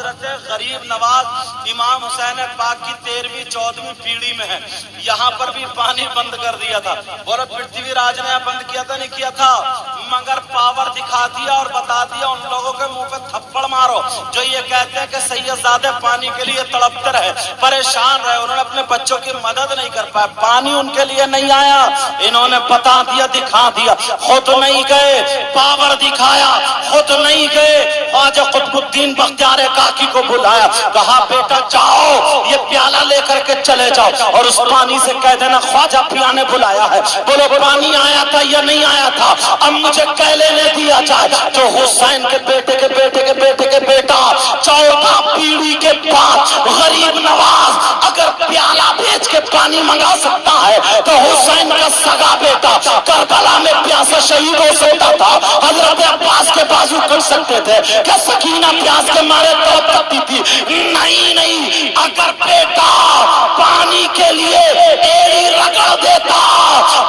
حضرت غریب نواز امام حسین پاک کی 13ویں 14ویں پیڑھی میں ہے. یہاں پر بھی پانی بند کر دیا تھا. بولو پرتھوی راج نے بند کیا تھا نہیں کیا تھا؟ مگر پاور دکھا دیا اور بتا دیا ان لوگوں کے منہ پہ تھپڑ مارو جو یہ کہتے ہیں کہ سید زادے پانی کے لیے تڑپتے رہے, پریشان رہے, انہوں نے اپنے بچوں کی مدد نہیں کر پایا. پانی ان کے لیے نہیں آیا, انہوں نے بتا دیا, دکھا دیا, خود نہیں گئے, پاور دکھایا, خود نہیں گئے. خواجہ قطب الدین بختیار کاکی کو بلایا, کہا بیٹا جاؤ یہ پیالہ لے کر کے چلے جاؤ اور اس پانی سے کہہ دینا خواجہ پیا نے بلایا ہے. بولو پانی آیا تھا یا نہیں آیا تھا؟ اب مجھے کہہ لینے دیا جائے جو حسین کے بیٹے کے بیٹے کے بیٹے کے بیٹا 14 پیڑھی کے بعد غریب نواز اگر پیالہ بیچ کے پانی منگا سکتا ہے تو حسین کا سگا بیٹا کربلا میں پیاسا شہید ہو سکتا تھا. حضرت عباس کے بازو کر سکتے تھے کہ سکینہ پیاس کے مارے تڑپ سکتی تھی. نہیں نہیں, اگر بیٹا پانی کے لیے ایڑی رگڑ دیتا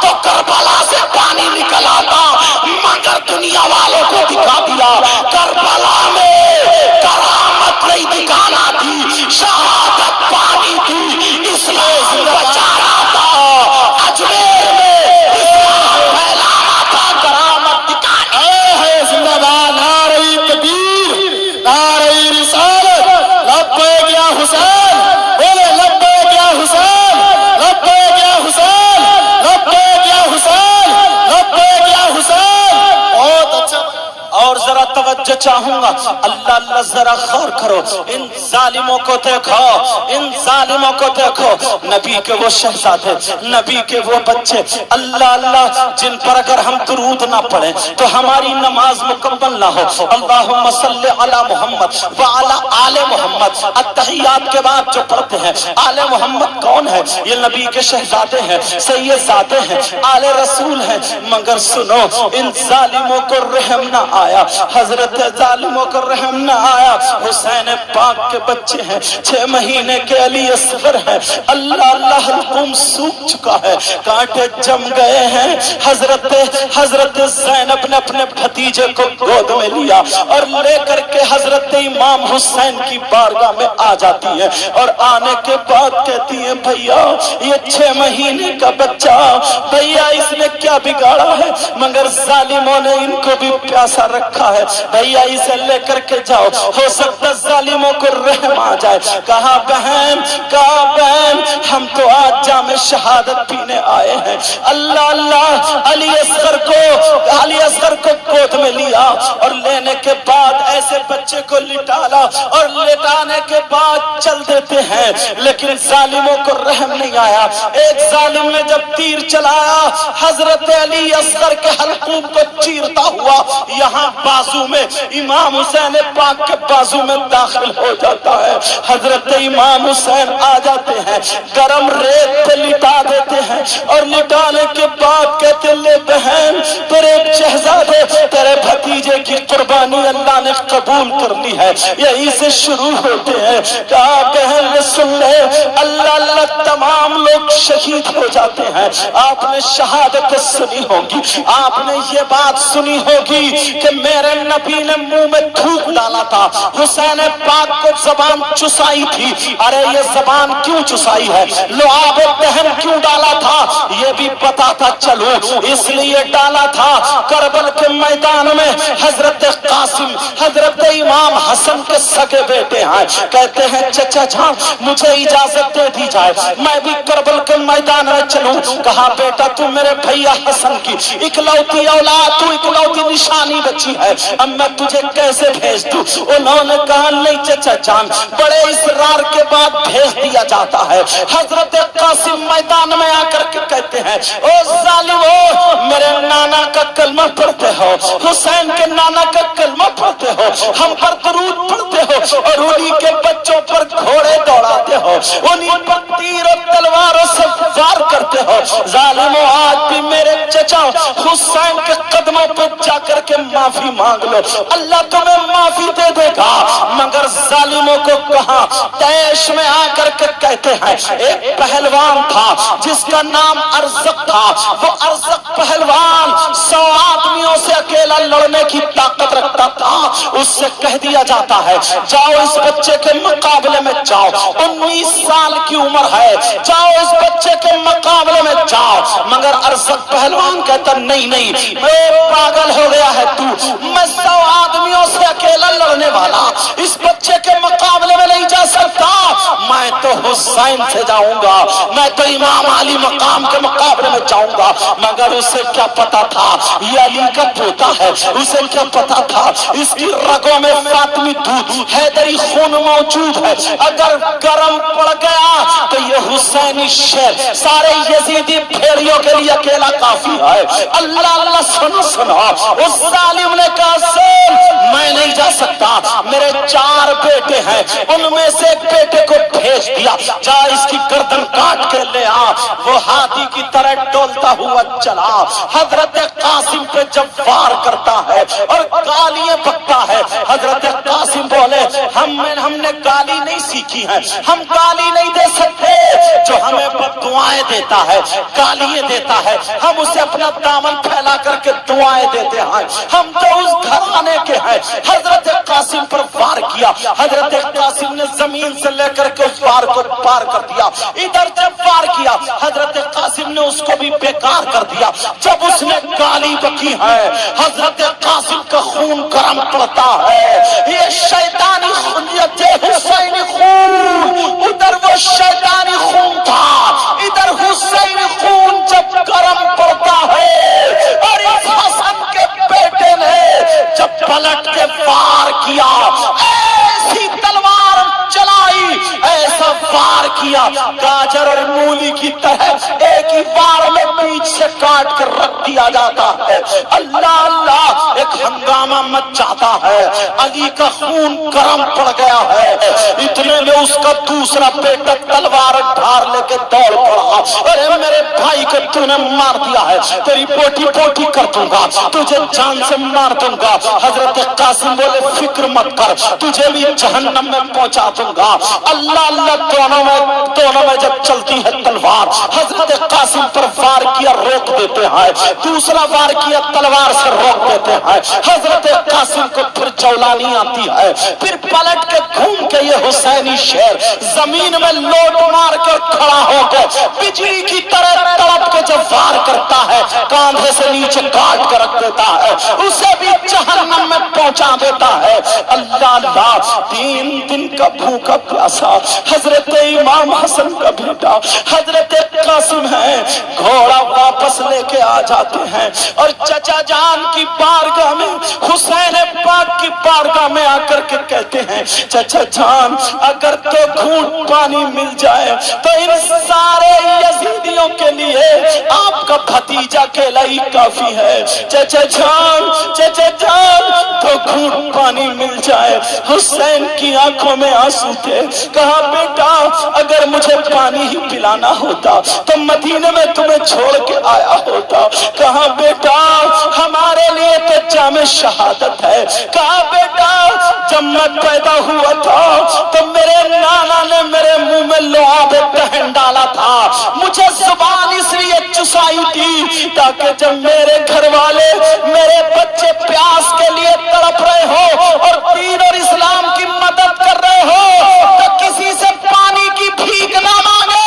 تو کربلا سے پانی نکل آتا. مگر دنیا والوں کو دکھا دیا کربلا میں کرامت نہیں دکھانا تھی, شہادت پانی تھی, اسلام بچانا تھا. اجمیر میں اسلام پھیلانا تھا, کرامت دکھانا ہے. زندہ باد نعرہ تکبیر, نعرہ رسالت, لبیک یا حسین, بولے لبیک یا حسین, لبیک یا حسین, لبیک یا حسین, لبیک یا حسین. بہت اچھا. اور ذرا توجہ چاہوں گا, اللہ اللہ ذرا غور کرو, ان ظالموں کو دیکھو, ان ظالموں کو دیکھو. نبی کے وہ شہزادے, نبی کے وہ بچے, اللہ اللہ جن پر اگر ہم درود نہ پڑھیں تو ہماری نماز مکمل نہ ہو. اللہم صلی علی محمد وعلی آل محمد. التحیات کے بعد جو پڑھتے ہیں آل محمد کون ہے؟ یہ نبی کے شہزادے ہیں, سید زادے ہیں, آل رسول ہیں. مگر سنو, ان ظالموں کو رحم نہ آیا, حضرت ظالموں کو رحم نہ آیا. حسین پاک کے بچے ہیں, 6 مہینے کے علی اصغر ہیں. اللہ اللہ حلقوم سوکھ چکا ہے, کانٹے جم گئے ہیں. حضرت زینب نے اپنے بھتیجے کو گود میں لیا اور لے کر کے حضرت امام حسین کی بارگاہ میں آ جاتی ہے اور آنے کے بعد کہتی ہے بھیا یہ 6 مہینے کا بچہ, بھیا اس نے کیا بگاڑا ہے؟ مگر ظالموں نے ان کو بھی پیاسا رکھا ہے, بھیا اسے لے کر کے جاؤ, ہو سکتا ظالموں کو رحم آ جائے. کہا بہن ہم تو آج جام شہادت پینے آئے ہیں. اللہ اللہ, علی اصغر کو گود میں لیا اور لینے کے بعد ایسے بچے کو لٹالا اور لٹانے کے بعد چل دیتے ہیں. لیکن ظالموں کو رحم نہیں آیا. ایک ظالم نے جب تیر چلایا حضرت علی اصغر کے حلقوم کو چیرتا ہوا یہاں بازو میں امام حسین پاک کے بازو میں داخل ہو جاتا ہے. حضرت امام حسین آ جاتے ہیں, گرم ریت پہ لٹا دیتے ہیں اور لٹانے کے بعد کہتے لے بہن تیرے شہزادے تیرے بھتیجے کی قربانی اللہ نے قبول کر لی ہے. یہی سے شروع ہوتے ہیں. کہا بہن نے سن لے, اللہ اللہ تمام لوگ شہید ہو جاتے ہیں. آپ نے شہادت سنی ہوگی, آپ نے یہ بات سنی ہوگی کہ میرے نبی نے منہ میں تھوک ڈالا تھا, حسین پاک کو زبان چسائی تھی. ارے یہ زبان کیوں چسائی ہے, لعاب دہن کیوں ڈالا تھا یہ بھی پتا تھا. چلو اس لیے ڈالا تھا کربل کے میدان میں حضرت قاسم حضرت امام حسن کے سگے بیٹے ہیں. کہتے ہیں چچا جان مجھے اجازت دے دی جائے میں بھی کربل کے میدان میں چلوں. کہا بیٹا تو میرے بھیا حسن کی اکلوتی اولاد, تو اکلوتی نشانی بچی ہے, اب میں تجھے کیسے بھیج دوں؟ انہوں نے کہا نہیں چچا جان, بڑے اصرار کے بعد بھیج دیا جاتا ہے. حضرت قاسم میدان میں آ کر کے کہتے ہیں او ظالمو میرے نانا کا کلمہ پڑھتے ہو, حسین کے نانا کا کلمہ پڑھتے ہو, ہم پر درود پڑھتے ہو اور انہی کے بچوں بچوں پر گھوڑے دوڑاتے ہو، انہیں پر تیر و تلواروں سے وار کرتے ہو۔ ظالموں آج بھی میرے چچا حسین کے قدموں پہ جا کر کے معافی مانگ لو، اللہ تمہیں معافی دے دے گا۔ مگر ظالموں کو کہاں تیش میں آ کر کے کہتے ہیں، ایک پہلوان تھا جس کا نام ارزق تھا، وہ ارزق پہلوان 100 آدمیوں سے اکیلا لڑنے کی طاقت رکھتا تھا۔ اس سے کہہ دیا جاتا ہے جاؤ اس بچے کے مقابلے میں جاؤ، 19 سال کی عمر ہے، جاؤ اس بچے کے مقابلے میں جاؤ۔ مگر ارزق پہلوان کہتا نہیں نہیں، میں پاگل ہو گیا ہے تو، میں 100 آدمیوں سے اکیلا لڑنے والا اس بچے کے مقابلے میں نہیں جا سکتا، میں تو حسین سے جاؤں گا، میں تو امام علی مقام کے مقابلے میں جاؤں گا۔ مگر اسے کیا پتا تھا یہ علی کا پوتا ہے، اسے کیا پتا تھا اس کی رگوں میں فاطمی دودھ حیدری خون موجود ہے، اگر گرم پڑ گیا تو یہ حسینی شیر سارے یزیدی بھیڑیوں کے لیے اکیلا کافی ہے۔ اللہ اللہ سنو سنو، اس ظالم نے کہا سن میں نہیں جا سکتا، میرے 4 بیٹے ہیں، ان میں سے ایک بیٹے کو بھیج دیا، جا اس کی گردن کاٹ کے لے آ۔ وہ ہاتھی کی طرح ڈولتا ہوا چلا، حضرت قاسم پہ جب وار کرتا ہے اور گالیاں بکتا ہے، حضرت قاسم بولے ہم نے گالی نہیں سیکھی ہے، ہم گالی نہیں دے سکتے، جو ہمیں دعائیں دیتا ہے گالیاں دیتا ہے، ہم اسے اپنا دامن پھیلا کر کے دعائیں دیتے ہیں، ہم تو اس گھرانے کے ہیں۔ حضرت قاسم پر وار کیا، حضرت قاسم نے زمین سے لے کر کے اس وار کو پار کر دیا، ادھر جب وار کیا حضرت قاسم نے اس کو بھی بیکار کر دیا۔ جب اس نے گالی بکی ہے حضرت قاسم کا خون گرم پڑتا ہے، یہ شیطانی خون، یہ حسینی خون، ادھر وہ شیطانی خون تھا، ادھر حسینی خون جب گرم پڑتا ہے، اور اس حسن کے بیٹے نے جب پلٹ کے وار کیا، ایسی تلوار چلائی، ایسا وار کیا گاجر اور مولی کی طرح ایک ہی وار میں بیچ سے کاٹ کر رکھ دیا جاتا ہے۔ اللہ اللہ، ایک ہنگامہ مچ جاتا ہے، علی کا خون گرم پڑ گیا ہے، اتنے میں اس کا دوسرا بیٹا تلوار ڈھار لے کے دوڑ پڑا، ارے میرے بھائی کو تو نے مار دیا ہے، تیری بوٹی بوٹی کر دوں گا، تجھے جان سے مار دوں گا۔ حضرت قاسم بولے فکر مت کر، تجھے بھی جہنم میں پہنچا دوں گا۔ اللہ اللہ، دونوں میں جب چلتی ہے تلوار، حضرت قاسم پر وار کیا روک دیتے ہیں، دوسرا وار کیا تلوار سے روک دیتے ہیں، حضرت قاسم کو پھر جولانی آتی ہے، پھر پلٹ کے گھوم کے یہ حسینی شیر زمین میں لوٹ مار کر کھڑا ہو کے بجلی کی طرح تڑپ کے جب وار کرتا ہے، کاندھے سے نیچے کاٹ کر رکھ دیتا ہے، اسے بھی جہنم میں پہنچا دیتا ہے۔ اللہ اللہ، 3 دن کا بھوکا پیاسا حضرت امام حسن کا بیٹا حضرت قاسم ہے، گھوڑا واپس لے کے آ جاتے ہیں اور چچا جان کی بارگاہ میں، حسین پاک کی بارگاہ میں آ کر کے کہتے ہیں چچا جان اگر تو گھونٹ پانی مل جائے تو ان سارے یزیدیوں کے لیے آپ کا بھتیجا اکیلا ہی کافی ہے۔ چچا جان تو گھونٹ پانی مل جائے۔ حسین کی آنکھوں میں آنسو تھے، کہا بیٹا اگر مجھے پانی ہی پلانا ہوتا تو مدینے میں تمہیں چھوڑ کے آیا ہوتا۔ کہا بیٹا ہمارے لیے تو جام شہادت ہے۔ کہا بیٹا جب میں پیدا ہوا تھا تو میرے نانا نے میرے منہ میں لعاب دہن ڈالا تھا، مجھے زبان اس لیے چسائی تھی تاکہ جب میرے گھر والے میرے بچے پیاس کے لیے تڑپ رہے ہو اور دین اور اسلام کی مدد کر رہے ہو تو کسی سے پانی کی بھیک نہ مانگے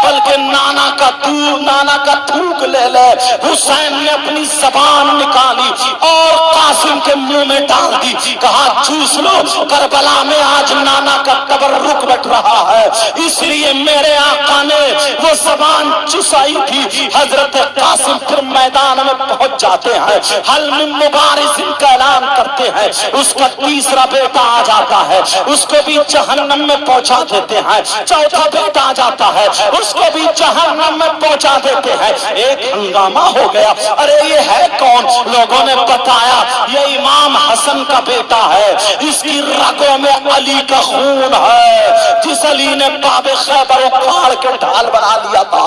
بلکہ نانا کا تھوک لے لے۔ حسین نے اپنی زبان نکالی اور قاسم کے منہ میں ڈال دی، کہا چوس لو، کربلا میں آج نانا کا تبرک بٹ رہا ہے، اس لیے میرے آقا نے وہ زبان چسائی تھی۔ حضرت قاسم پھر میدان میں پہنچ جاتے ہیں، حل من مبارز کا اعلان کرتے ہیں، اس کا تیسرا بیٹا آ جاتا ہے، اس کو بھی جہنم میں پہنچا دیتے ہیں، چوتھا بیٹا آ جاتا ہے، اس کو بھی جہنم میں پہنچا دیتے ہیں۔ ایک ہنگامہ ہو گیا، ارے یہ ہے کون؟ لوگوں نے بتایا یہ امام حسن کا بیٹا ہے، اس کی رگوں میں علی کا خون خون ہے جس علی نے باب خیبر اکھاڑ کے ڈھال بنا لیا تھا،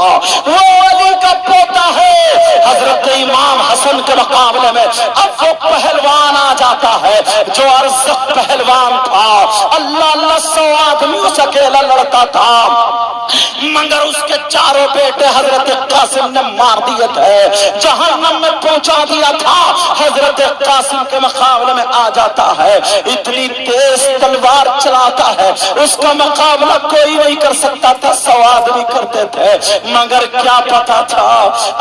وہ علی کا پوتا ہے۔ حضرت امام حسن کے مقابلے میں اب وہ پہلوان آ جاتا ہے جو ارزق پہلوان تھا، اللہ اللہ 100 آدمیوں سے اکیلا لڑتا تھا، مگر اس کے چاروں بیٹے حضرت قاسم نے مار دیے تھے، جہنم میں پہنچا دیا تھا۔ حضرت قاسم کے مقابلے میں آ جاتا ہے، اتنی تیز تلوار چلاتا ہے، اس کا مقابلہ کوئی نہیں کر سکتا تھا، 100 آدمی کرتے تھے، مگر کیا پتا تھا،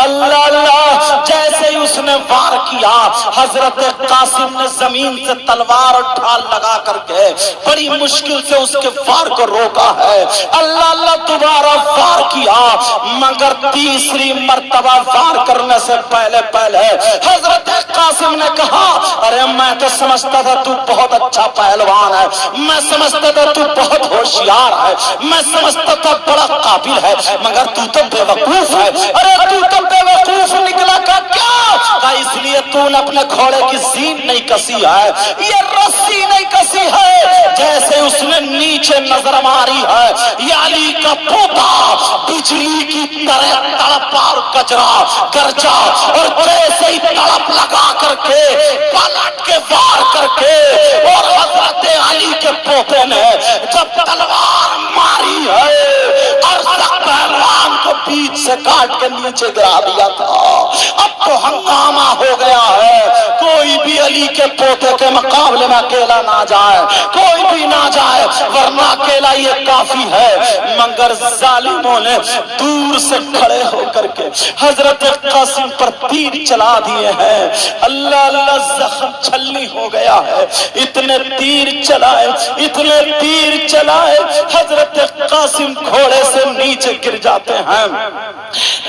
اللہ اللہ جیسے ہی اس نے وار کیا، حضرت قاسم نے زمین سے تلوار اور ڈھال لگا کر کے بڑی مشکل سے اس کے وار کو روکا ہے، اللہ اللہ دوبارہ وار کیا، مگر تیسری مرتبہ وار کرنے سے پہلے حضرت قاسم نے کہا، ارے میں تو سمجھتا تھا تو بہت اچھا پہلوان ہے، میں سمجھتا تھا تو بہت ہوشیار ہے، میں سمجھتا تھا بڑا قابل ہے، مگر تو بے وقوف ہے۔ ارے تو بے وقوف نکلا کا کیا؟ اس لیے تو نے اپنے گھوڑے کی زین نہیں کسی ہے، یہ رسی نہیں کسی ہے، جیسے اس نے نیچے نظر ماری ہے، یہ علی کا پوتا بجلی کی طرح تڑپا اور گرجا اور جیسے ہی تڑپ لگا کر کے پلٹ کے وار کر کے، اور حضرت علی کے پوتے نے جب تلوار ماری ہے ارزق پہلوان کو بیچ سے کاٹ کے نیچے گرا دیا تھا۔ اب تو ہنگامہ ہو گیا ہے، کوئی بھی علی کے پوتے کے مقابلے میں اکیلا نہ جائے، کوئی بھی نہ جائے، ورنہ اکیلا یہ کافی ہے، مگر ظالموں نے دور سے کھڑے ہو کر کے حضرت قاسم پر تیر چلا دیے ہیں، اللہ اللہ زخم چھلنی ہو گیا ہے، اتنے تیر چلائے حضرت قاسم گھوڑے سے نیچے گر جاتے ہیں،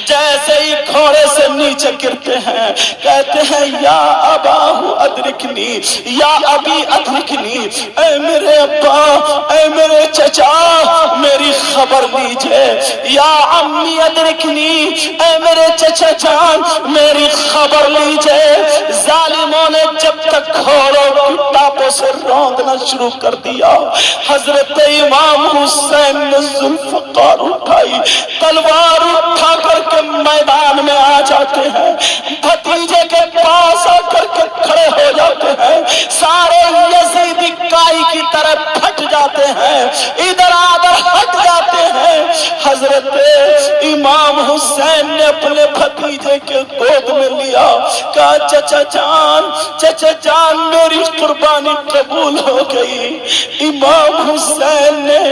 جیسے ہی گھوڑے سے نیچے گرتے ہیں کہتے ہیں یا اباہ ادرکنی، یا ابی ادرکنی، اے میرے ابا، اے میرے چچا میری خبر لیجئے، یا امی ادرکنی، اے میرے چچا جان میری خبر لیجئے۔ ظالموں نے جب تک گھوڑوں کی ٹاپوں سے روندنا شروع کر دیا، حضرت امام حسین نے ذوالفقار اٹھائی، تلوار اٹھا کر کے میدان میں آ جاتے ہیں، بھتیجے کے پاس آ کر کے کھڑے ہو جاتے ہیں، سارے یزیدی کائی کی طرح پھٹ جاتے ہیں، ادھر آدھر ہٹ جاتے ہیں۔ حضرت امام حسین نے اپنے بھتیجے کے گود میں لیا، کہا چچا جان میری قربانی قبول ہو گئی۔ امام حسین نے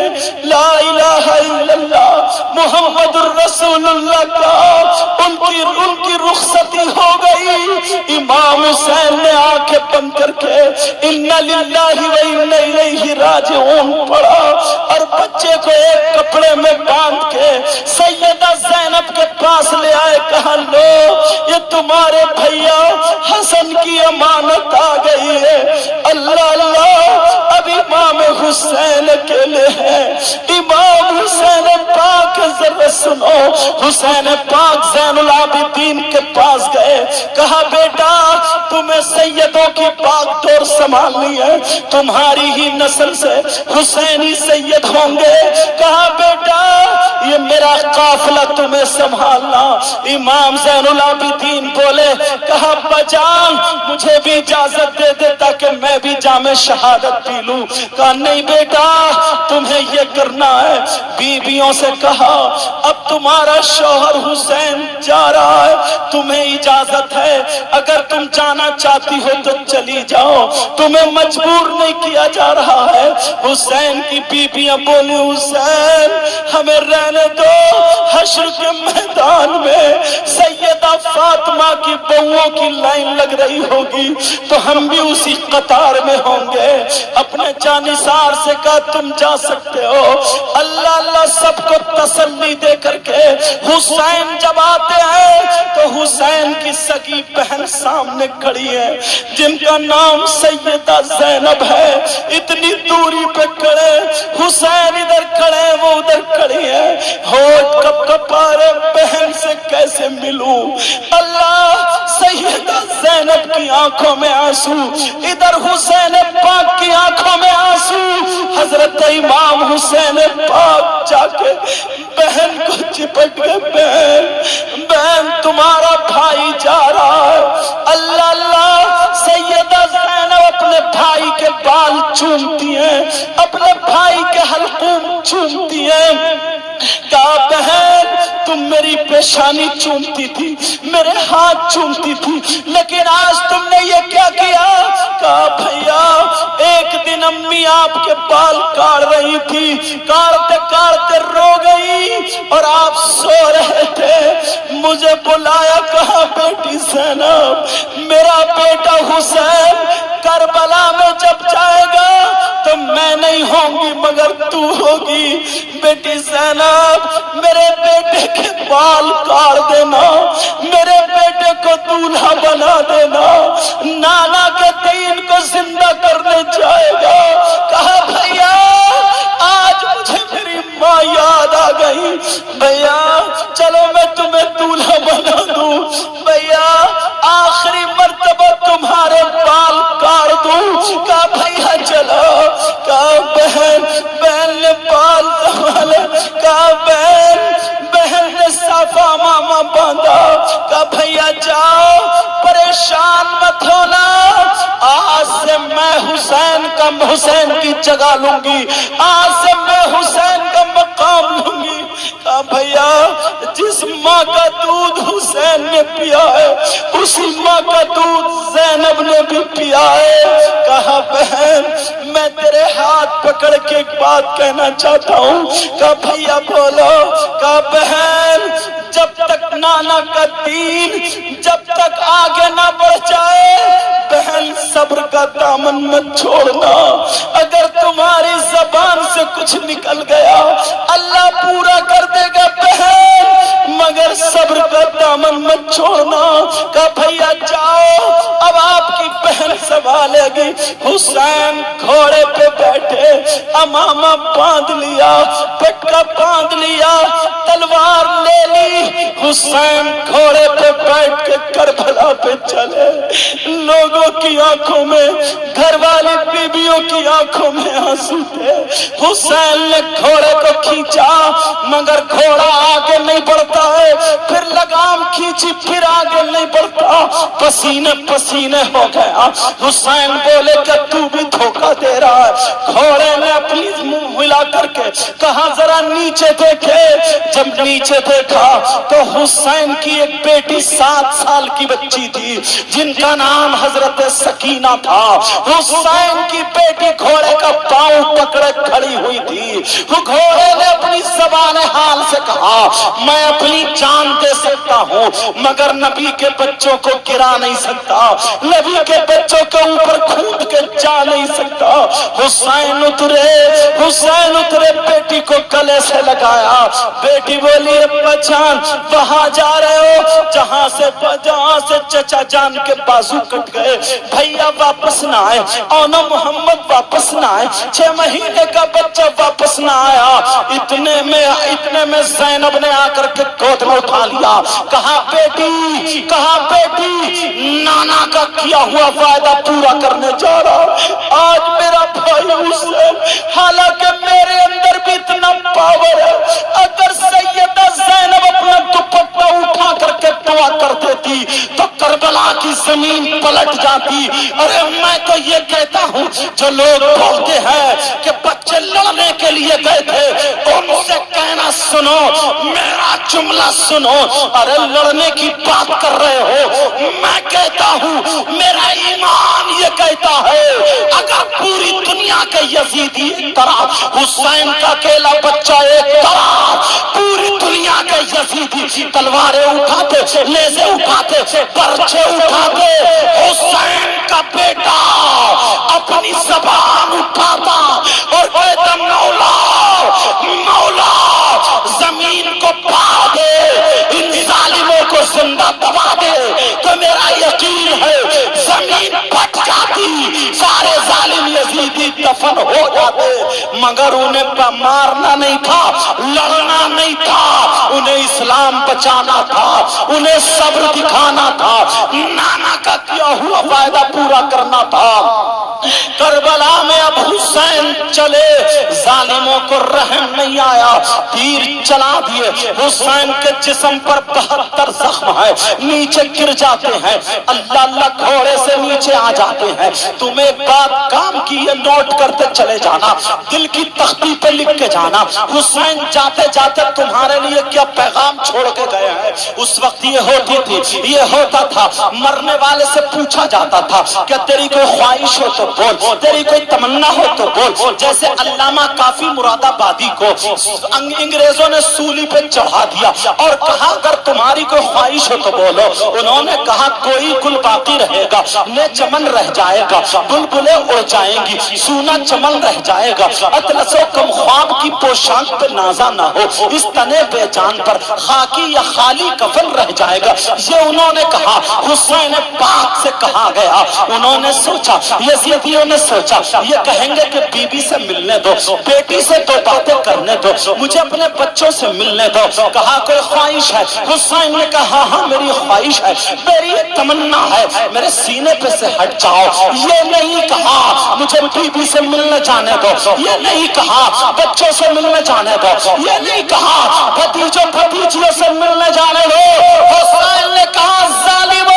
لا الہ الا اللہ محمد الرسول اللہ کا ان کی رخصتی ہو گئی۔ امام حسین نے آنکھیں بند کر کے انا للہ و انا الیہ راجعون پڑھا، اور بچے کو ایک کپڑے میں باندھ کے سیدہ زینب کے پاس لے آئے، کہا لو یہ تمہارے بھیا حسن کی امانت آ گئی ہے۔ اللہ اللہ اب امام حسین اکیلے ہیں، امام حسین پاک ذرا سنو۔ حسین پاک زین العابدین کے پاس گئے، کہا بیٹا تمہیں سیدوں کی پاک دور سنبھالنی ہے، تمہاری ہی نسل سے حسینی سید ہوں گے، کہا بیٹا یہ میرا قافلہ تمہیں سنبھالنا۔ امام زین العابدین بولے، کہا بجان مجھے بھی اجازت دے دے تاکہ میں بھی جام شہادت پی لوں۔ کہا نہیں بیٹا تمہیں یہ کرنا ہے۔ بیویوں سے کہا اب تمہارا شوہر حسین جا رہا ہے، تمہیں اجازت ہے، اگر تم جانا چاہتی ہو تو چلی جاؤ، تمہیں مجبور نہیں کیا جا رہا ہے۔ حسین کی بیویاں بولی حسین ہمیں رہنے دو، حشر کے میدان میں سیدہ فاطمہ کی بہوؤں کی لائن لگ رہی ہوگی تو ہم بھی اسی قطار میں ہوں گے۔ اپنے جانثار سے کہا تم جا سکتے ہو۔ اللہ اللہ سب کو تسلی دے کر کے حسین جب آتے ہیں تو حسین کی سگی بہن سامنے کھڑی ہے جن کا نام سیدہ زینب ہے، اتنی دوری پہ کھڑے، حسین ادھر کھڑے وہ ادھر کھڑی ہے، ہوٹ کپ کپارے بہن سے کیسے ملوں؟ اللہ سیدہ زینب زینب کی آنکھوں میں آنسو، ادھر حسین پاک کی آنکھوں میں آنسو۔ حضرت امام حسین پاک جا کے بہن کو چپٹ کے بہن تمہارا بھائی جا رہا ہے۔ اللہ اللہ، سیدہ زینب اپنے بھائی کے بال چومتی ہیں، اپنے بھائی کے حلقوم چومتی ہیں۔ کہا بہن تم میری پیشانی چومتی تھی، میرے ہاتھ چومتی تھی، لیکن آج تم نے یہ کیا کیا؟ کہا بھیا ایک دن امی آپ کے بال کاٹ رہی تھی، کاٹتے کاٹتے رو گئی اور آپ سو رہے تھے، مجھے بلایا، کہا بیٹی زینب میرا بیٹا حسین کربلا میں جب جائے گا تو میں نہیں ہوں گی مگر تو ہوگی۔ بیٹی زینب میرے بیٹے کے بال کاٹ دینا، میرے بیٹے کو دولہا بنا دینا، نانا کے دین کو زندہ کرنے جائے گا۔ کہا بھیا آج مجھے میری ماں یاد آ گئی، بھیا چلو میں تمہیں دولہا بنا دوں، بھیا آخری مرتبہ تمہارے بال کاٹ دوں۔ کہا بھیا چلو۔ کہا بہن نے بال سنبھالے، کہا بہن نے صافہ ماما باندھا، کہا بھیا جاؤ پریشان مت ہونا، آج سے میں حسین کی جگہ لوں گی، آج سے میں حسین کا مقام لوں گی۔ کہا بھیا جس ماں کا دودھ حسین نے پیا ہے اسی ماں کا دودھ زینب نے بھی پیا ہے۔ کہا بہن میں تیرے ہاتھ پکڑ کے ایک بات کہنا چاہتا ہوں۔ کہا بھیا بولو۔ کہا بہن جب تک نانا کا دین جب تک آگے نہ بڑھ جائے بہن صبر کا دامن مت چھوڑنا، اگر تمہاری زبان سے کچھ نکل گیا اللہ پورا کر دے گا بہن، مگر صبر کا دامن مت چھوڑنا۔ کہا بھیا جاؤ اب آپ کی بہن سنبھالے گی۔ حسین گھوڑے پہ بیٹھے، امامہ باندھ لیا، پٹکا باندھ لیا، تلوار لے لی، حسین گھوڑے پہ بیٹھ کے کربلا پہ چلے۔ لوگوں کی آنکھوں میں، گھر والی بیویوں کی آنکھوں میں آنسو تھے۔ حسین نے گھوڑے کو کھینچا مگر گھوڑا آگے نہیں بڑھتا ہے، پھر لگام کھینچی پھر آگے نہیں بڑھتا، پسینے پسینے ہو گیا۔ حسین بولے کہ تو بھی دھوکہ دے رہا ہے۔ گھوڑے نے اپنی منہ ملا کر کے کہا ذرا نیچے دیکھے۔ جب نیچے دیکھا تو حسین کی ایک بیٹی 7 سال کی بچی تھی جن کا نام حضرت سکینہ تھا۔ حسین کی بیٹی گھوڑے کا پاؤں پکڑے کھڑی ہوئی تھی۔ وہ گھوڑے نے اپنی زبان حال سے کہا میں اپنی جان دے سکتا ہوں مگر نبی کے بچوں کو گرا نہیں سکتا، نبی کے بچوں کے اوپر کھود کے جا نہیں سکتا۔ حسین اترے بیٹی کو گلے سے لگایا۔ بیٹی بولی ابا جان وہاں جا رہے ہو جہاں سے چچا جان کے بازو کٹ گئے، بھیا واپس نہ آئے، اونا محمد واپس نہ آئے، 6 مہینے کا بچہ واپس نہ آیا۔ اتنے میں زینب نے آ کر کے گود میں اٹھا لیا۔ کہا بیٹی نانا کا کیا ہوا وعدہ پورا کرنے جا رہا، آج میرا بھائی حسین، حالانکہ میرے اندر بھی اتنا پاور ہے، اگر سیدہ زینب اپنا دوپٹہ اٹھا کر کے دعا کر دیتی تو کربلا کی زمین پلٹ جاتی۔ ارے میں تو یہ کہتا ہوں جو لوگ بولتے ہیں کہ بچے لڑنے کے لیے گئے تھے ان سے کہنا سنو، میرا جملہ سنو، ارے لڑنے کی بات کر رہے ہو، میں کہتا ہوں میرا ایمان یہ کہتا ہے اگر پوری دنیا کے یزیدی ایک طرح، حسین کا اکیلا بچہ ایک طرح، پوری دنیا کے یزیدی تلواریں اٹھاتے، نیزے اٹھاتے، پرچے اٹھاتے، حسین کا بیٹا اپنی زبان اٹھاتا اور کہتا مولا مولا زمین کو پھاڑ دے، ان ظالموں کو زندہ دبا دے، تو میرا یقین ہے زمین پھٹ جاتی، سارے ظالم یزیدی دفن ہو جاتے، مگر انہیں مارنا نہیں تھا، لڑنا نہیں تھا، انہیں اسلام بچانا تھا، انہیں صبر دکھانا تھا، نانا کا کیا ہوا وعدہ پورا کرنا تھا۔ کربلا میں اب حسین چلے، ظالموں کو رحم نہیں آیا، تیر چلا دیے، حسین کے جسم پر 72 زخم ہے، نیچے گر جاتے ہیں، اللہ اللہ گھوڑے سے نیچے آ جاتے ہیں۔ تم ایک بات کام کی یہ نوٹ کرتے چلے جانا، دل کی تختی پہ لکھ کے جانا، حسین جاتے جاتے تمہارے لیے کیا پیغام چھوڑ کے گئے ہیں۔ اس وقت یہ ہوتی تھی، یہ ہوتا تھا، مرنے والے سے پوچھا جاتا تھا کہ تیری کوئی خواہش ہو تو بول، تیری کوئی تمنا ہو تو بول۔ جیسے علامہ کافی مراد آبادی کو انگریزوں نے سولی پہ چڑھا دیا اور کہا اگر تمہاری کوئی خواہش ہو تو بولو۔ انہوں نے کہا کوئی گل باقی رہے گا، نہ چمن رہ جائے گا، بلبلیں اڑ جائیں گی، سونا چمن رہ جائے گا، اطلس و کم خواب کی پوشاک پہ نازا نہ ہو، اس تنے بے جان پر خاکی یا خالی کفن رہ جائے گا۔ یہ انہوں نے کہا، حسین پاک سے کہا گیا۔ انہوں نے سوچا، یزیدیوں نے سوچا یہ کہیں گے کہ بی بی سے ملنے دو، بیٹی سے دو باتیں کرنے دو، مجھے اپنے بچوں سے ملنے دو۔ کہا کوئی خواہش ہے؟ حسین نے کہا ہاں میری خواہش ہے، میری ایک تمنا ہے، میرے سینے پہ سے ہٹ جاؤ۔ یہ نہیں کہا مجھے بی بی سے ملنے جانے دو، یہ نہیں کہا بچوں سے ملنے جانے دو، یہ نہیں کہا بھتیجوں بھتیجیوں سے ملنے جانے دو۔ حسین نے کہا ظالمو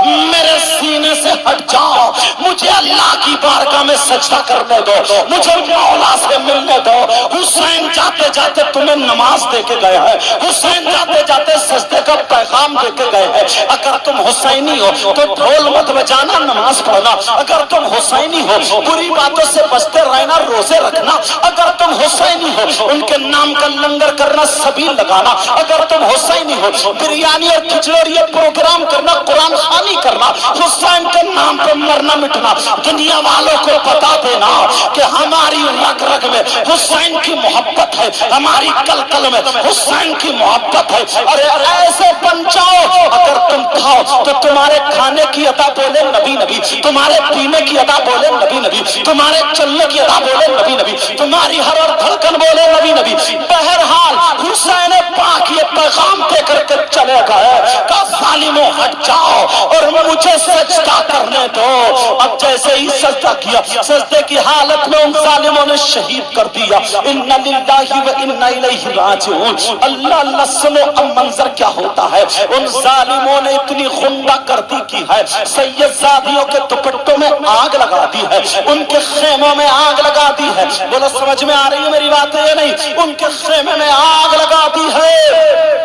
میرے سینے سے ہٹ جاؤ، مجھے اللہ کی بارگاہ میں سجدہ کرنے دو، مجھے مولا سے ملنے دو۔ حسین جاتے جاتے تمہیں نماز دے کے گئے ہیں، حسین جاتے جاتے سجدے کا پیغام دے کے گئے ہیں۔ اگر تم حسینی ہو تو ڈھول مت بجانا، نماز پڑھنا۔ اگر تم حسینی ہو بری باتوں سے بچتے رہنا، روزے رکھنا۔ اگر تم حسینی ہو ان کے نام کا لنگر کرنا، سبیل لگانا۔ اگر تم حسینی ہو بریانی اور کھچڑی پروگرام کرنا، قرآن خوانی کرنا، حسین کے نام پہ مرنا مٹنا۔ دنیا والوں کو بتا دینا کہ ہماری رگ رگ میں حسین کی محبت ہے، ہماری کل کل میں حسین کی محبت ہے۔ ارے ایسے بن جاؤ، اگر تم کھاؤ تو تمہارے کھانے کی ادا بولے نبی نبی، تمہارے پینے کی ادا بولے نبی نبی، تمہارے چلنے کی ادا بولے نبی نبی، تمہاری ہر اور دھڑکن بولے نبی نبی۔ بہرحال حسین پاک یہ پیغام دے کر کے چلے گئے کہ ظالموں ہٹ جاؤ اور مجھے سجدہ کرنے دو۔ اب جیسے ہی سجدہ کیا، سجدے کی حالت میں ان ظالموں نے شہید کر دیا۔ انا للہ و انا الیہ راجعون۔ اللہ اللہ سنو اب منظر کیا ہوتا ہے۔ ان ظالموں نے اتنی غنڈہ گردی کی ہے، سید زادیوں کے دوپٹوں میں آگ لگا دی ہے، ان کے خیموں میں آگ لگا دی ہے۔ بولو سمجھ میں آ رہی ہے میری بات ہے یا نہیں؟ ان کے خیمے میں آگ لگا دی ہے۔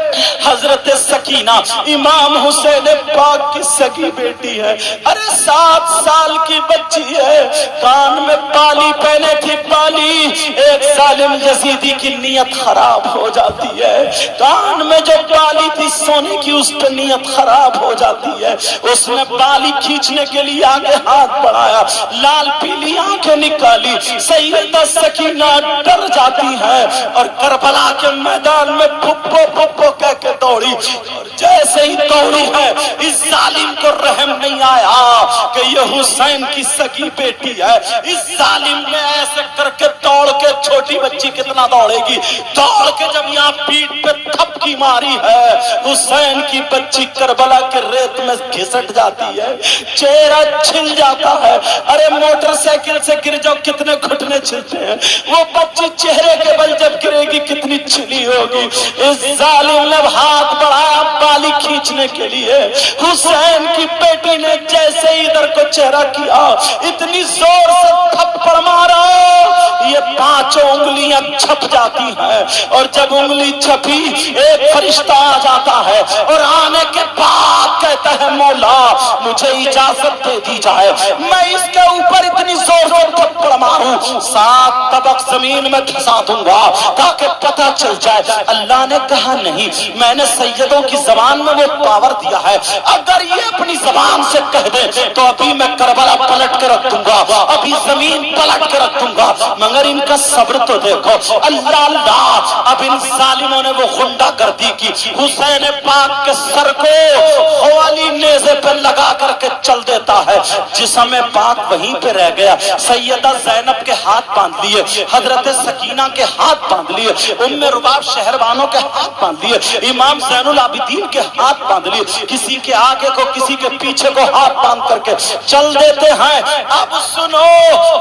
حضرت سکینہ امام حسین پاک کی سگی بیٹی ہے، ارے 7 سال کی بچی ہے، کان میں بالی پہنے تھی، بالی ایک ظالم یزیدی کی نیت خراب ہو جاتی ہے، کان میں جو بالی تھی سونے کی اس پہ نیت خراب ہو جاتی ہے۔ اس نے بالی کھینچنے کے لیے آگے ہاتھ بڑھایا، لال پیلی آنکھیں نکالی، سیدہ سکینہ ڈر جاتی ہے اور کربلا کے میدان میں پھپھو پھپھو کہہ کے دوڑی، اور جیسے ہی دوڑی ہے اس ظالم کو رحم نہیں آیا کہ یہ حسین کی سگی بیٹی ہے۔ اس ظالم نے ایسے کر کے دوڑ کے، چھوٹی بچی کتنا دوڑے گی، دوڑ کے جب یہاں پیٹ پہ تھپکی ماری ہے، حسین کی بچی کربلا کے ریت میں گھسٹ جاتی ہے، چہرہ چھل جاتا ہے۔ ارے موٹر سائیکل سے گر جاؤ کتنے گھٹنے چھلتے ہیں، وہ بچی چہرے کے بل جب گرے گی کتنی چھلی ہوگی۔ اس ظالم نے ہاتھ بڑھایا بالی کھینچنے کے لیے، حسین کی بیٹی نے جیسے ہی ادھر کو چہرہ کیا، اتنی زور سے تھپڑ مارا یہ 5 انگلیاں چھپ جاتی ہیں، اور جب انگلی چھپی ایک فرشتہ آ جاتا ہے اور آنے کے بعد کہتا ہے مولا مجھے اجازت دے دی جائے میں اس کے اوپر اتنی زور سے تھپڑ ماروں 7 طبق زمین میں دھسا دوں گا تاکہ پتہ چل جائے۔ اللہ نے کہا نہیں، میں نے سیدوں کی زبان میں وہ پاور دیا ہے، اگر یہ اپنی زبان سے کہہ دے تو ابھی میں کربلا پلٹ کے رکھ دوں گا، ابھی زمین پلٹ کے رکھ دوں گا۔ مگر ان کا صبر تو دیکھو. اللہ اللہ, اب ان ظالموں نے وہ غنڈہ گردی کی, حسین پاک کے سر کو خوالی نیزے پہ لگا کر کے چل دیتا ہے. جسم پاک وہیں پہ رہ گیا. سیدہ زینب کے ہاتھ باندھ لیے, حضرت سکینہ کے ہاتھ باندھ لیے, ام رباب شہربانوں کے ہاتھ باندھ لیے, امام زین العابدین کے ہاتھ باندھ لیے. کسی کے آگے کو کسی کے پیچھے کو ہاتھ باندھ کر کے چل دیتے ہیں. اب سنو,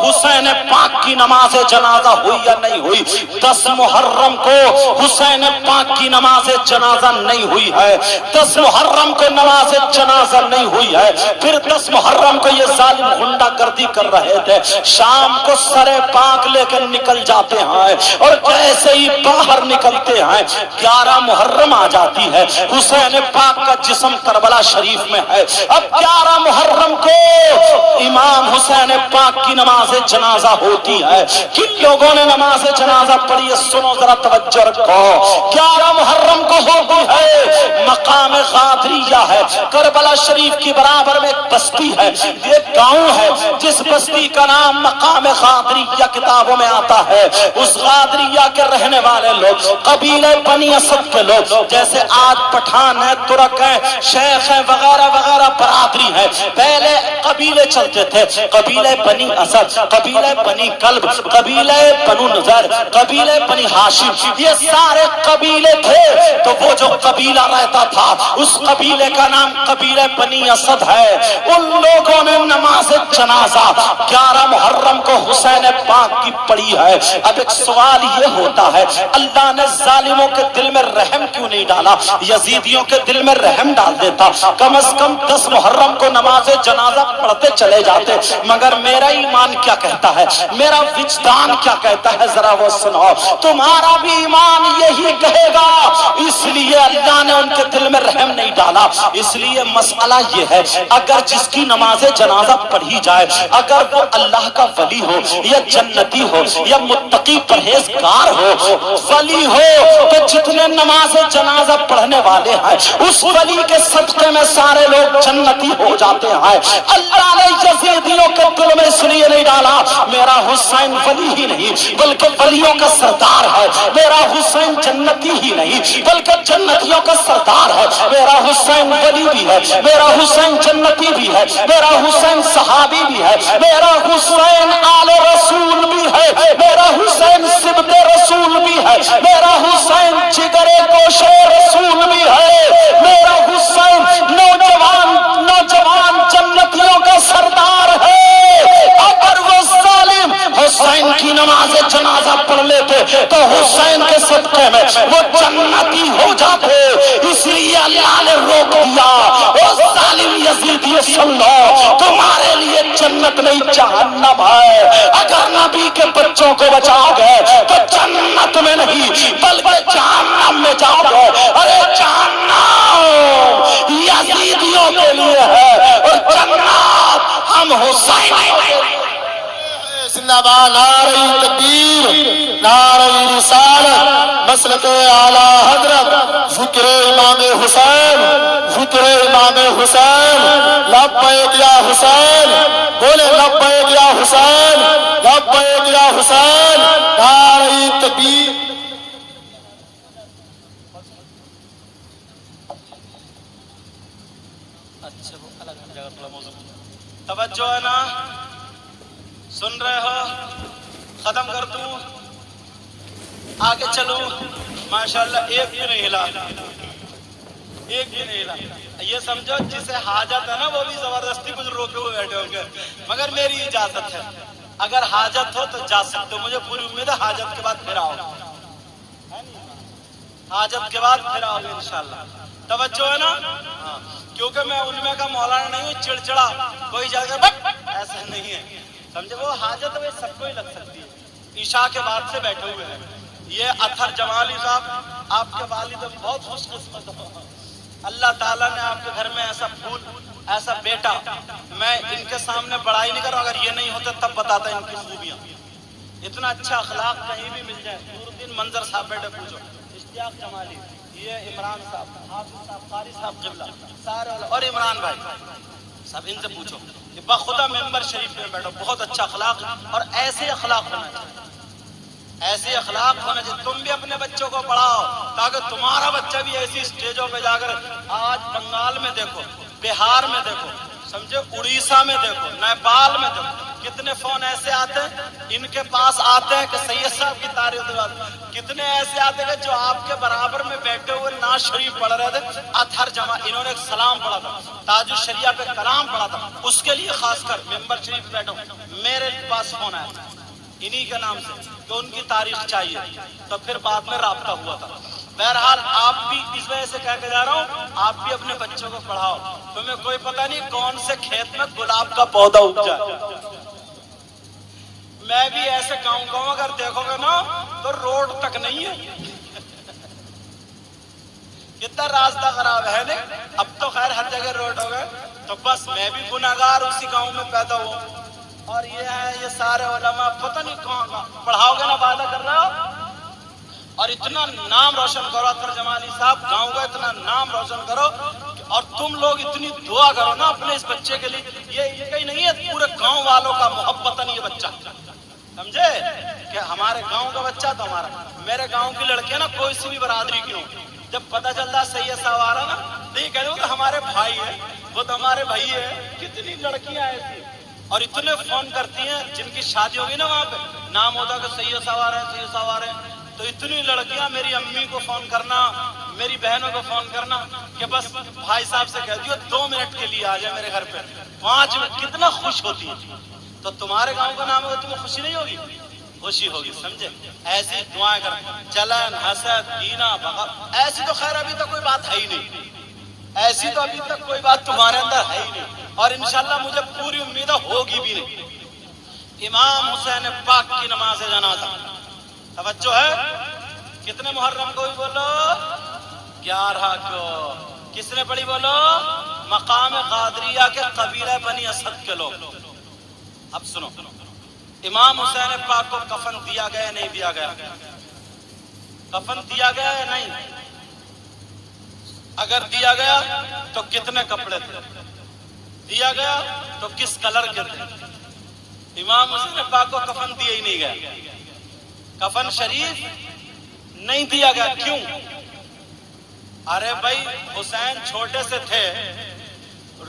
حسین پاک کی نماز جنازہ ہوئی یا نہیں ہوئی؟ 10 محرم کو حسین پاک کی نماز جنازہ نہیں ہوئی ہے. 10 محرم کو نماز جنازہ نہیں ہوئی ہے. پھر 10 محرم کو یہ ظالم غنڈہ گردی کر رہے تھے. شام کو سر پاک لے کر نکل جاتے ہیں, اور جیسے ہی باہر نکلتے ہیں 11 محرم آ جاتی ہے. حسین پاک کا جسم کربلا شریف میں ہے. اب 11 محرم کو امام حسین پاک کی نماز جنازہ ہوتی ہے. کن لوگوں نے نماز جنازہ پڑھی ہے؟ سنو ذرا توجہ رکھو. 11 محرم کو ہوتی ہے. مقام غادریہ ہے, کربلا شریف کی برابر میں ایک بستی ہے, ایک گاؤں ہے جس بستی کا نام مقام غادریہ کتابوں میں آتا ہے. اس غادریہ کے رہنے والے لوگ قبیلے بنی اسد کے لوگ, جیسے آج پٹھان ہے, ترک ہے, شیخ ہے, وغیرہ وغیرہ برادری ہے. پہلے قبیلے چلتے تھے, قبیلے بنی اسد, قبیلے بنی کلب, قبیلے بنو نذر, قبیلے بنی ہاشم, یہ سارے قبیلے تھے. تو وہ جو قبیلہ رہتا تھا اس قبیلے کا نام قبیلے بنی اسد ہے. ان لوگوں نے نماز جنازہ 11 محرم کو حسین پاک کی پڑھی ہے. اب ایک سوال یہ ہوتا ہے, اللہ نے ظالموں کے دل میں رحم کیوں نہیں ڈالا؟ یزیدیوں کے دل میں رحم ڈال دیتا. کم از کم 10 محرم کو نماز جنازہ پڑھتے چلے جاتے. مگر میرا ایمان کیا کہتا ہے, میرا وجدان کیا کہتا ہے, ذرا وہ سنو. تمہارا بھی ایمان یہی کہے گا. اس لیے اللہ نے ان کے دل میں رحم نہیں ڈالا. اس لیے مسئلہ یہ ہے, اگر جس کی نماز جنازہ پڑھی جائے, اگر وہ اللہ کا ولی ہو یا جنتی ہو یا متقی پرہیزگار ہو, ولی ہو, تو جتنے نماز جنازہ پڑھنے والے ہیں اس ولی کے صدقے میں سارے لوگ جنتی ہو جاتے ہیں. اللہ نے یزیدیوں کے دل میں اس لیے نہیں ڈالا, میرا حسین ولی ہی نہیں بلکہ ولیوں کا سردار ہے. میرا حسین جنتی ہی نہیں بلکہ جنتیوں کا سردار ہے. میرا حسین ولی بھی ہے, میرا حسین جنتی بھی ہے, میرا حسین صحابی بھی ہے, میرا حسین آل رسول بھی ہے, میرا حسین سبت رسول بھی ہے, میرا حسین جگر گوشے رسول بھی ہے, میرا حسین نوجوان جنتیوں کا سردار ہے. اگر وہ ظالم حسین کی نماز جنازہ پڑھ لیتے تو حسین کے صدقے میں وہ جنتی ہو جاتے. اس لیے اللہ نے روک دیا, او ظالم یزیدی سن لو, تمہارے لیے جنت نہیں جہنم ہے. اگر نبی کے بچوں کو بچا گئے تو جنت میں نہیں بلکہ جہنم میں جاؤ گے. ارے جہنم یزیدیوں کے لیے ہے اور جنت ہم حسین کے لیے. زندہ باد نعرہ تکبیر, نعرہ رسالت, مسلک اعلی حضرت, ذکر امام حسین, ذکر امام حسین. لبیک یا حسین, بولے لبیک یا حسین, لبیک یا حسین. نعرہ تکبیر. توجہ ہے نا, سن رہے ہو؟ ختم کر دوں, آگے چلوں. ماشاءاللہ ایک بھی نہیں ہلا, ایک بھی نہیں ہلا. یہ سمجھو جسے حاجت ہے نا وہ بھی زبردستی کچھ روکے ہوئے بیٹھے ہوں گے, مگر میری اجازت ہے. اگر حاجت ہو تو جا سکتے ہو. مجھے پوری امید ہے حاجت کے بعد پھر آؤ, حاجت کے بعد پھر آؤ گے انشاءاللہ. توجہ ہے نا؟ ہاں, کیونکہ میں ان میں کا مولانا نہیں ہوں چڑچڑا, کوئی جا کے ایسا نہیں ہے, سمجھے. وہ حاجت وہ سب کو ہی لگ سکتی ہے. عشاء کے بعد سے بیٹھے ہوئے ہیں. یہ اطہر جمالی صاحب آپ کے والد بہت خوش قسمت ہو. اللہ تعالیٰ نے آپ کے گھر میں ایسا پھول, ایسا بیٹا. میں ان کے سامنے بڑائی نہیں کر رہا, اگر یہ نہیں ہوتے تب بتاتا ان کی خوبیاں. اتنا اچھا اخلاق کہیں بھی مل جائے. نور الدین منظر صاحب بیٹے پوچھو, اشتیاق جمالی, یہ عمران صاحب, حافظ صاحب, قاری صاحب قبلہ, سارے, اور عمران بھائی سب, ان سے پوچھو. بخدا ممبر شریف میں بیٹھو, بہت اچھا اخلاق اور ایسے اخلاق ہونا چاہیے. ایسے اخلاق ہونا چاہیے. تم بھی اپنے بچوں کو پڑھاؤ تاکہ تمہارا بچہ بھی ایسی اسٹیجوں پہ جا کر, آج بنگال میں دیکھو, بہار میں دیکھو, سمجھے, اڑیسہ میں دیکھو, نیپال میں دیکھو, کتنے فون ایسے آتے ہیں ان کے پاس آتے ہیں کہ سید صاحب کی تعریف دلاتے. کتنے ایسے آتے ہیں جو آپ کے برابر میں بیٹھے ہوئے نعت شریف پڑھ رہے تھے, اطہر جمع, انہوں نے ایک سلام پڑھا تھا, تاج الشریعہ پہ کلام پڑھا تھا, اس کے لیے خاص کر ممبر شریف بیٹھا ہوں, میرے پاس فون آیا انہی کے نام سے تو ان کی تاریخ چاہیے, تو پھر بعد میں رابطہ ہوا تھا. بہرحال آپ بھی اس وجہ سے کہہ کے جا رہا ہوں, آپ بھی اپنے بچوں کو پڑھاؤ. تمہیں کوئی پتہ نہیں کون سے کھیت میں گلاب کا پودا اگ جائے. میں بھی ایسے گاؤں گاؤں اگر دیکھو گے نا تو روڈ تک نہیں ہے, کتنا راستہ خراب ہے نہیں. اب تو خیر ہر جگہ روڈ ہو گئے, تو بس میں بھی گناہگار اسی گاؤں میں پیدا ہوا. اور یہ ہے یہ سارے علماء پتہ نہیں کہاں پڑھاؤ گے نا, وعدہ کر رہے ہو, اور اتنا نام روشن کرو. اطہر جمالی صاحب گاؤں کا اتنا نام روشن کرو, اور تم لوگ اتنی دعا کرو نا اپنے اس بچے کے لیے. یہ کہیں نہیں ہے, پورے گاؤں والوں کا محبت نہیں یہ بچہ, سمجھے, کہ ہمارے گاؤں کا بچہ تو ہمارا. میرے گاؤں کی لڑکیاں نا کوئی سی بھی برادری کی ہوں, جب پتہ چلتا ہے سید صاحب آ رہا نا تو یہ کہہ دو کہ ہمارے بھائی ہے, وہ تو ہمارے بھائی ہے. کتنی لڑکیاں ایسی اور اتنے فون کرتی ہیں جن کی شادی ہوگی نا وہاں پہ نام ہوتا کہ سید صاحب آ رہے ہیں, سید صاحب آ رہے ہیں, تو اتنی لڑکیاں میری امی کو فون کرنا, میری بہنوں کو فون کرنا کہ بس بھائی صاحب سے کہہ دیو 2 منٹ کے لیے آ جائے میرے گھر پہ, 5 منٹ. کتنا خوش ہوتی ہے. تو تمہارے گاؤں کا نام ہوگا, تمہیں خوشی نہیں ہوگی؟ خوشی ہوگی, سمجھے. ایسی دعائیں کر, چلن, حسد, کینہ, بغض, ایسی تو خیر ابھی تک کوئی بات ہے ہی نہیں. ایسی تو ابھی تک کوئی بات تمہارے اندر ہے ہی نہیں, اور انشاءاللہ مجھے پوری امید ہوگی بھی نہیں. امام حسین پاک کی نماز جنازہ, توجہ ہے, کتنے محرم کو بھی بولو, 11 کو. کس نے پڑھی بولو؟ مقام قادریہ کے قبیلہ بنی اسد کے لوگ. اب سنو, امام حسین پاک کو کفن دیا گیا نہیں دیا گیا؟ کفن دیا گیا یا نہیں؟ اگر دیا گیا تو کتنے کپڑے تھے؟ دیا گیا تو کس کلر کے تھے؟ امام حسین پاک کو کفن دیا ہی نہیں گیا, کفن شریف نہیں دیا گیا. کیوں؟ ارے بھائی حسین چھوٹے سے تھے,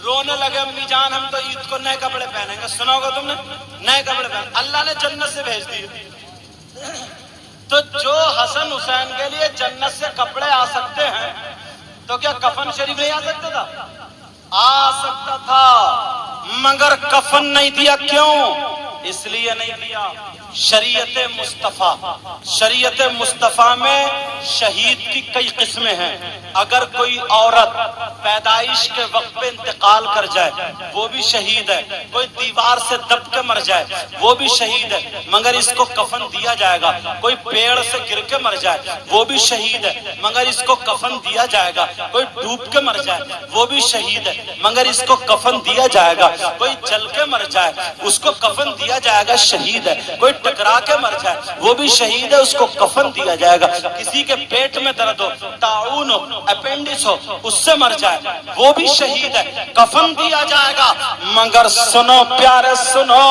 رونے لگے, امی جان ہم تو عید کو نئے کپڑے پہنیں گے. سنا ہوگا تم نے, نئے کپڑے پہنے, اللہ نے جنت سے بھیج دیے. تو جو حسن حسین کے لیے جنت سے کپڑے آ سکتے ہیں تو کیا کفن شریف نہیں آ سکتا تھا؟ آ سکتا تھا, مگر کفن نہیں دیا. کیوں؟ اس لیے نہیں دیا, شریعت مصطفیٰ, شریعت مصطفیٰ میں شہید کی کئی قسمیں ہیں. اگر کوئی عورت پیدائش کے وقت پہ انتقال کر جائے وہ بھی شہید ہے, کوئی دیوار سے دب کے مر جائے وہ بھی شہید ہے, مگر اس کو کفن دیا جائے گا. کوئی پیڑ سے گر کے مر جائے وہ بھی شہید ہے, مگر اس کو کفن دیا جائے گا. کوئی ڈوب کے مر جائے وہ بھی شہید ہے, مگر اس کو کفن دیا جائے گا. کوئی جل کے مر جائے اس کو کفن دیا جائے گا, شہید ہے. کوئی ٹکرا کے مر جائے وہ بھی شہید ہے, اس کو کفن دیا جائے گا. کسی کے پیٹ میں درد ہو, طاعون ہو, اپینڈس ہو, اس سے مر جائے وہ بھی شہید ہے, کفن دیا جائے گا. مگر سنو پیارے سنو,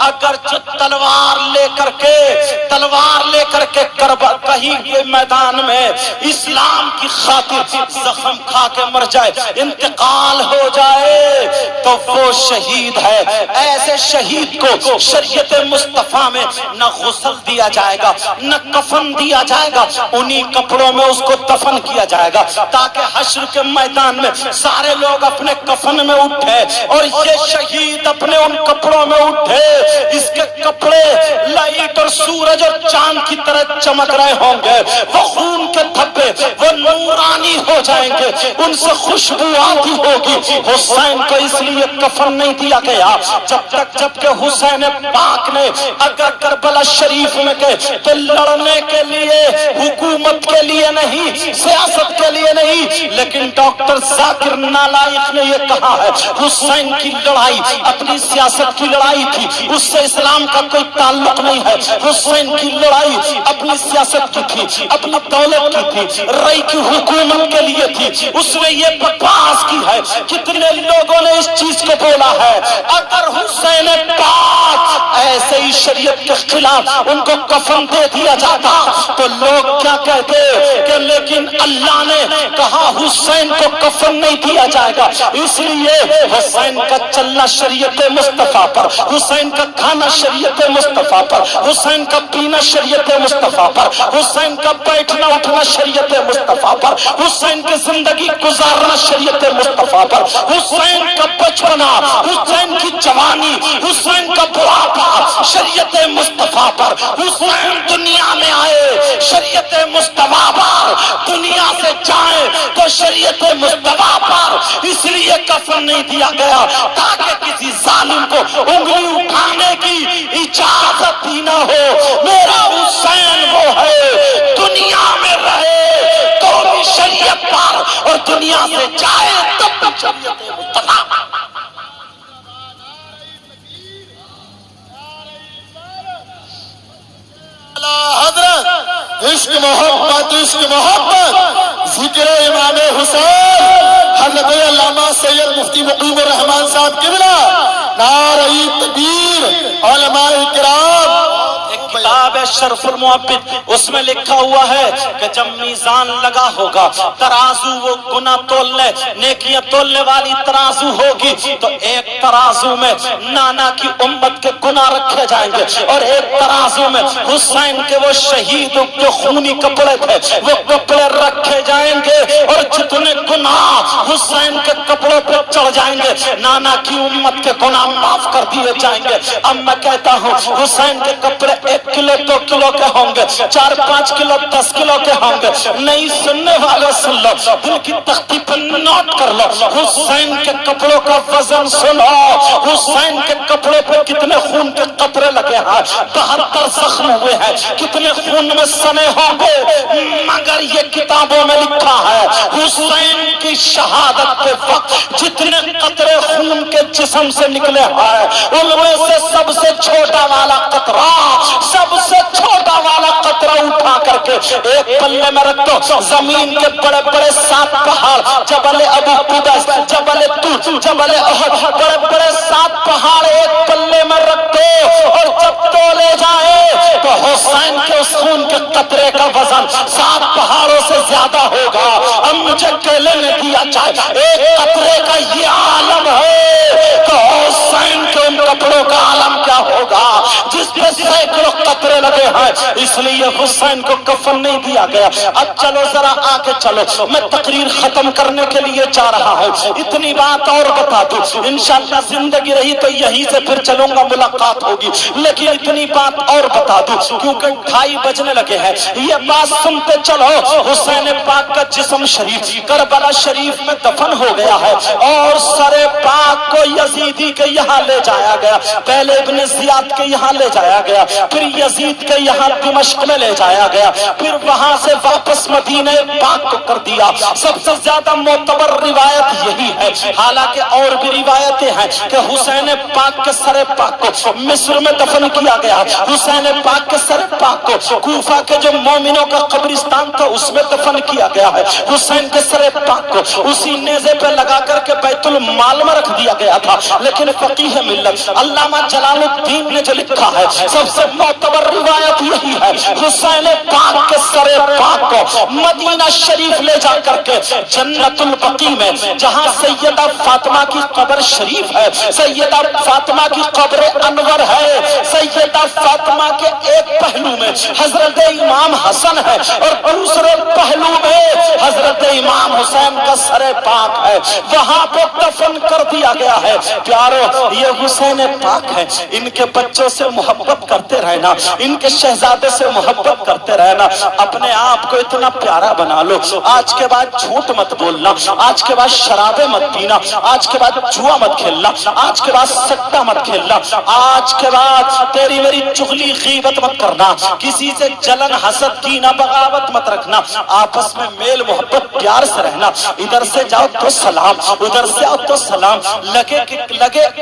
اگر جو تلوار لے کر کے کربلا کہیں کے میدان میں اسلام کی خاطر زخم کھا کے مر جائے, انتقال ہو جائے تو وہ شہید ہے. ایسے شہید کو شریعت مصطفیٰ میں نہ غسل دیا جائے گا نہ کفن دیا جائے گا, انہی کپڑوں میں اس کو دفن کیا جائے گا تاکہ حشر کے میدان میں سارے لوگ اپنے کفن میں اٹھے اور یہ شہید اپنے ان کپڑوں میں اٹھے. اس کے کپڑے لائٹ اور سورج اور چاند کی طرح چمک رہے ہوں گے, وہ خون کے دھبے وہ نورانی ہو جائیں گے, ان سے خوشبو آتی ہوگی. حسین کو اس لیے کفن نہیں دیا گیا جب کہ حسین پاک نے اگر کربلا شریف میں گئے تو لڑنے کے لیے, حکومت کے لیے نہیں, سیاست کے لیے نہیں, لیکن ڈاکٹر ذاکر نالائق نے یہ کہا ہے حسین کی لڑائی اپنی سیاست کی لڑائی تھی, اس سے اسلام کا کوئی تعلق نہیں ہے. حسین کی لڑائی اپنی سیاست کی تھی، اپنی دولت کی تھی، رئی کی حکومت کے لیے تھی، اس نے یہ بکواس کی ہے۔ کتنے لوگوں نے اس چیز کو بولا ہے، اگر حسین پاک ایسے ہی شریعت کے خلاف ان کو کفن دے دیا جاتا تو لوگ کیا کہتے کہ لیکن اللہ نے کہا حسین کو کفن نہیں دیا جائے گا، اس لیے حسین کا چلنا شریعت مصطفیٰ پر، حسین کا کھانا شریعت مصطفیٰ پر، حسین کا پینا شریعت مصطفیٰ پر، حسین کا بیٹھنا اٹھنا شریعت مصطفیٰ پر، حسین کی زندگی گزارنا شریعت مصطفیٰ پر، حسین کا بچپنا، حسین کی جوانی، حسین کا بڑھاپا شریعت مصطفیٰ پر، حسین دنیا میں آئے شریعت مصطفیٰ پر، دنیا سے جائیں تو شریعت مصطفیٰ پر، اس لیے کفن نہیں دیا گیا تاکہ کسی ظالم کو انگلی اٹھانے کی اجازت ہی نہ ہو۔ میرا حسین وہ ہے دنیا میں رہے تو بھی شریعت پر اور دنیا سے جائے تب بھی شریعت مصطفیٰ پر۔ حضرت عشق محبت ذکر امام حسین حضرت علامہ سید مفتی مقیم الرحمان صاحب قبلہ نعرہ تکبیر علماء کرام۔ ایک کتاب ہے شرف المعبد، اس میں لکھا ہوا ہے کہ جب میزان لگا ہوگا ترازو وہ گناہ تولنے نیکیاں تولنے والی ترازو ہوگی تو ایک ترازو میں نانا کی امت کے گناہ رکھے جائیں گے اور ایک ترازو میں حسین کے وہ شہید جو خونی کپڑے تھے وہ کپڑے رکھے جائیں گے اور جتنے گناہ حسین کے کپڑوں پہ چڑھ جائیں گے نانا کی امت کے گناہ معاف کر دیے جائیں گے۔ اب میں کہتا ہوں حسین کے کپڑے 1 کلو 2 کلو کے ہوں گے، 4-5 کلو 10 کلو کے ہوں گے، نہیں سننے والے سن لو، دل کی تختی پر نوٹ کر لو، حسین کے کپڑوں کا وزن سنو، حسین کے کپڑوں پہ کتنے خون کے قطرے لگے ہیں، 72 زخم ہوئے ہیں، کتنے خون میں سنے ہوں گے، مگر یہ کتابوں میں لکھا ہے حسین کی شہادت کے وقت جتنے قطرے خون کے جسم سے نکلے ہیں ان میں سے سب سے چھوٹا والا قطرہ، سب سے چھوٹا والا قطرہ اٹھا کر کے ایک پلے میں رکھ دو، زمین کے بڑے بڑے 7 پہاڑ، جبل ابو قبیس، جبل طور، جبل احد، بڑے بڑے 7 پہاڑ ایک پلے میں رکھ دو اور جب تولے جائے تو حسین کے اس خون کے قطرے کا وزن 7 پہاڑوں سے زیادہ ہوگا۔ اب مجھے کہنے دیا جائے ایک قطرے کا یہ عالم ہے تو حسین کے ان کپڑوں کا عالم کیا ہوگا جس پہ سینکڑوں قطرے لگے ہیں، اس لیے حسین کو کفن نہیں دیا گیا۔ اب چلو ذرا آگے چلو، میں تقریر ختم کرنے کے لیے جا رہا ہوں، اتنی بات اور بتا دوں، انشاءاللہ زندگی رہی تو یہیں سے پھر چلوں گا، ملاقات ہوگی، لیکن اتنی بات اور بتا دوں کیونکہ 2:30 بجنے لگے ہیں۔ یہ بات سنتے چلو، حسین پاک کا جسم شریف کربلا شریف میں دفن ہو گیا ہے اور سر پاک کو یزیدی کے یہاں لے جایا گیا، پہلے ابن زیاد کے یہاں لے جایا گیا، پھر یزید کے یہاں دمشق میں لے جایا گیا، پھر وہاں سے واپس مدینہ پاک کو کر دیا۔ سب سے زیادہ معتبر روایت یہی ہے، حالانکہ اور بھی روایتیں ہیں کہ حسین پاک کے سر پاک کو مصر میں دفن کیا گیا، حسین پاک کے سر پاک کو کوفہ کے جو مومنوں کا قبرستان تھا اس میں دفن کیا گیا ہے، حسین کے سر پاک کو اسی نیزے پہ لگا کر کے بیت المال میں رکھ دیا گیا تھا۔ لیکن فقیہ ملت علامہ جلال الدین نے جو لکھا ہے سب سے معتبر روایت یہی ہے، حسین پاک کے سر پاک کو مدینہ شریف لے جا کر کے جنت البقیع میں جہاں سیدہ فاطمہ کی قبر شریف ہے، سیدہ فاطمہ کی قبر انور ہے، سیدہ فاطمہ کے ایک پہلو میں حضرت امام حسن ہے اور دوسرے پہلو میں حضرت امام حسین کا سر پاک ہے، وہاں پہ دفن کر دیا گیا ہے۔ پیارو یہ حسین پاک ہے، ان کے بچوں سے محبت کرتے رہنا، ان کے شہزادے سے محبت کرتے رہنا، اپنے آپ کو اتنا پیارا بنا لو، آج کے بعد جھوٹ مت بولنا، آج کے بعد شرابیں مت پینا، آج کے بعد جوا مت کھیلنا، آج کے بعد سٹا مت کھیلنا، آج کے بعد تیری میری چغلی غیبت مت کرنا، کسی سے جلن حسد کینہ بغاوت مت رکھنا، آپس میں میل محبت پیار سے رہنا، ادھر سے جاؤ تو سلام، ادھر سے آؤ تو سلام، لگے